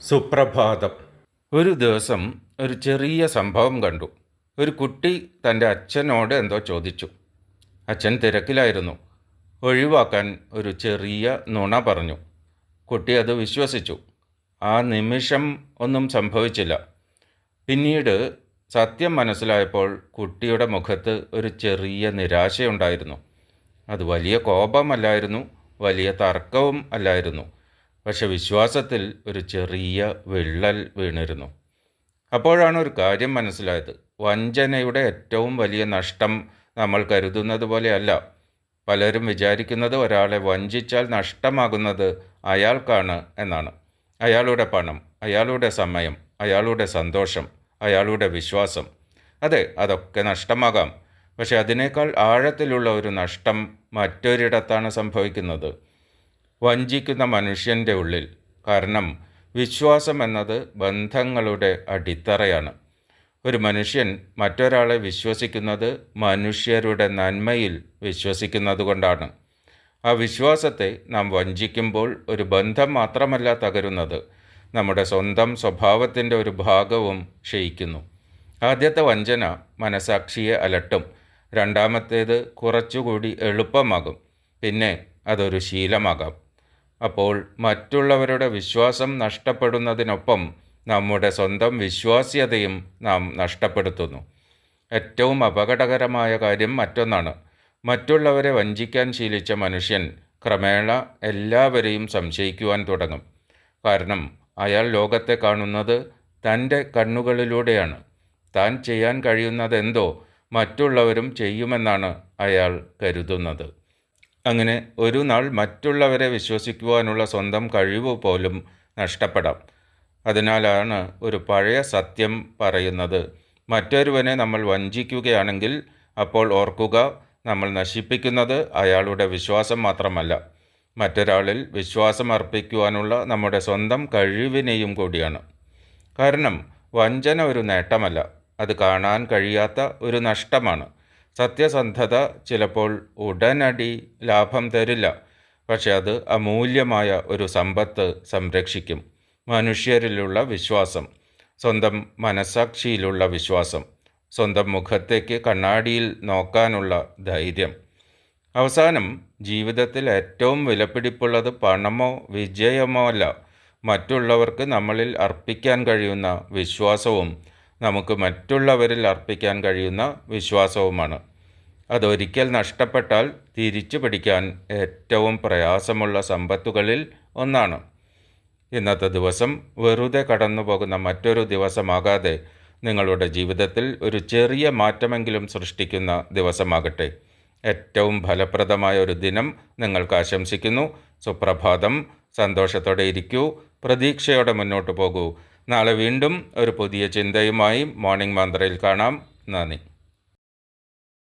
സുപ്രഭാതം. ഒരു ദിവസം ഒരു ചെറിയ സംഭവം കണ്ടു. ഒരു കുട്ടി തൻ്റെ അച്ഛനോട് എന്തോ ചോദിച്ചു. അച്ഛൻ തിരക്കിലായിരുന്നു. ഒഴിവാക്കാൻ ഒരു ചെറിയ നുണ പറഞ്ഞു. കുട്ടി അത് വിശ്വസിച്ചു. ആ നിമിഷം ഒന്നും സംഭവിച്ചില്ല. പിന്നീട് സത്യം മനസ്സിലായപ്പോൾ കുട്ടിയുടെ മുഖത്ത് ഒരു ചെറിയ നിരാശയുണ്ടായിരുന്നു. അത് വലിയ കോപമല്ലായിരുന്നു, വലിയ തർക്കവും അല്ലായിരുന്നു. പക്ഷെ വിശ്വാസത്തിൽ ഒരു ചെറിയ വിള്ളൽ വീണിരുന്നു. അപ്പോഴാണ് ഒരു കാര്യം മനസ്സിലായത്. വഞ്ചനയുടെ ഏറ്റവും വലിയ നഷ്ടം നമ്മൾ കരുതുന്നത് പോലെയല്ല. പലരും വിചാരിക്കുന്നത് ഒരാളെ വഞ്ചിച്ചാൽ നഷ്ടമാകുന്നത് അയാൾക്കാണ് എന്നാണ്. അയാളുടെ പണം, അയാളുടെ സമയം, അയാളുടെ സന്തോഷം, അയാളുടെ വിശ്വാസം. അതെ, അതൊക്കെ നഷ്ടമാകാം. പക്ഷെ അതിനേക്കാൾ ആഴത്തിലുള്ള ഒരു നഷ്ടം മറ്റൊരിടത്താണ് സംഭവിക്കുന്നത്. വഞ്ചിക്കുന്ന മനുഷ്യൻ്റെ ഉള്ളിൽ. കാരണം വിശ്വാസം എന്നത് ബന്ധങ്ങളുടെ അടിത്തറയാണ്. ഒരു മനുഷ്യൻ മറ്റൊരാളെ വിശ്വസിക്കുന്നത് മനുഷ്യരുടെ നന്മയിൽ വിശ്വസിക്കുന്നത് കൊണ്ടാണ്. ആ വിശ്വാസത്തെ നാം വഞ്ചിക്കുമ്പോൾ ഒരു ബന്ധം മാത്രമല്ല തകരുന്നത്, നമ്മുടെ സ്വന്തം സ്വഭാവത്തിൻ്റെ ഒരു ഭാഗവും ക്ഷയിക്കുന്നു. ആദ്യത്തെ വഞ്ചന മനസാക്ഷിയെ അലട്ടും. രണ്ടാമത്തേത് കുറച്ചുകൂടി എളുപ്പമാകും. പിന്നെ അതൊരു ശീലമാകാം. അപ്പോൾ മറ്റുള്ളവരുടെ വിശ്വാസം നഷ്ടപ്പെടുന്നതിനൊപ്പം നമ്മുടെ സ്വന്തം വിശ്വാസ്യതയും നാം നഷ്ടപ്പെടുത്തുന്നു. ഏറ്റവും അപകടകരമായ കാര്യം മറ്റൊന്നാണ്. മറ്റുള്ളവരെ വഞ്ചിക്കാൻ ശീലിച്ച മനുഷ്യൻ ക്രമേണ എല്ലാവരെയും സംശയിക്കുവാൻ തുടങ്ങും. കാരണം അയാൾ ലോകത്തെ കാണുന്നത് തൻ്റെ കണ്ണുകളിലൂടെയാണ്. താൻ ചെയ്യാൻ കഴിയുന്നതെന്തോ മറ്റുള്ളവരും ചെയ്യുമെന്നാണ് അയാൾ കരുതുന്നത്. അങ്ങനെ ഒരു നാൾ മറ്റുള്ളവരെ വിശ്വസിക്കുവാനുള്ള സ്വന്തം കഴിവ് പോലും നഷ്ടപ്പെടാം. അതിനാലാണ് ഒരു പഴയ സത്യം പറയുന്നത്: മറ്റൊരുവനെ നമ്മൾ വഞ്ചിക്കുകയാണെങ്കിൽ അപ്പോൾ ഓർക്കുക, നമ്മൾ നശിപ്പിക്കുന്നത് അയാളുടെ വിശ്വാസം മാത്രമല്ല, മറ്റൊരാളിൽ വിശ്വാസം അർപ്പിക്കുവാനുള്ള നമ്മുടെ സ്വന്തം കഴിവിനെയും കൂടിയാണ്. കാരണം വഞ്ചന ഒരു നേട്ടമല്ല, അത് കാണാൻ കഴിയാത്ത ഒരു നഷ്ടമാണ്. സത്യസന്ധത ചിലപ്പോൾ ഉടനടി ലാഭം തരില്ല, പക്ഷെ അത് അമൂല്യമായ ഒരു സമ്പത്ത് സംരക്ഷിക്കും. മനുഷ്യരിലുള്ള വിശ്വാസം, സ്വന്തം മനസാക്ഷിയിലുള്ള വിശ്വാസം, സ്വന്തം മുഖത്തേക്ക് കണ്ണാടിയിൽ നോക്കാനുള്ള ധൈര്യം. അവസാനം ജീവിതത്തിൽ ഏറ്റവും വിലപിടിപ്പുള്ളത് പണമോ വിജയമോ അല്ല, മറ്റുള്ളവർക്ക് നമ്മളിൽ അർപ്പിക്കാൻ കഴിയുന്ന വിശ്വാസവും നമുക്ക് മറ്റുള്ളവരിൽ അർപ്പിക്കാൻ കഴിയുന്ന വിശ്വാസവുമാണ്. അതൊരിക്കൽ നഷ്ടപ്പെട്ടാൽ തിരിച്ചു പിടിക്കാൻ ഏറ്റവും പ്രയാസമുള്ള സമ്പത്തുകളിൽ ഒന്നാണ്. ഇന്നത്തെ ദിവസം വെറുതെ കടന്നു പോകുന്ന മറ്റൊരു ദിവസമാകാതെ നിങ്ങളുടെ ജീവിതത്തിൽ ഒരു ചെറിയ മാറ്റമെങ്കിലും സൃഷ്ടിക്കുന്ന ദിവസമാകട്ടെ. ഏറ്റവും ഫലപ്രദമായ ഒരു ദിനം നിങ്ങൾക്ക് ആശംസിക്കുന്നു. സുപ്രഭാതം. സന്തോഷത്തോടെ ഇരിക്കൂ, പ്രതീക്ഷയോടെ മുന്നോട്ട് പോകൂ. നാളെ വീണ്ടും ഒരു പുതിയ ചിന്തയുമായി മോർണിംഗ് മന്ത്രയിൽ കാണാം. നന്ദി.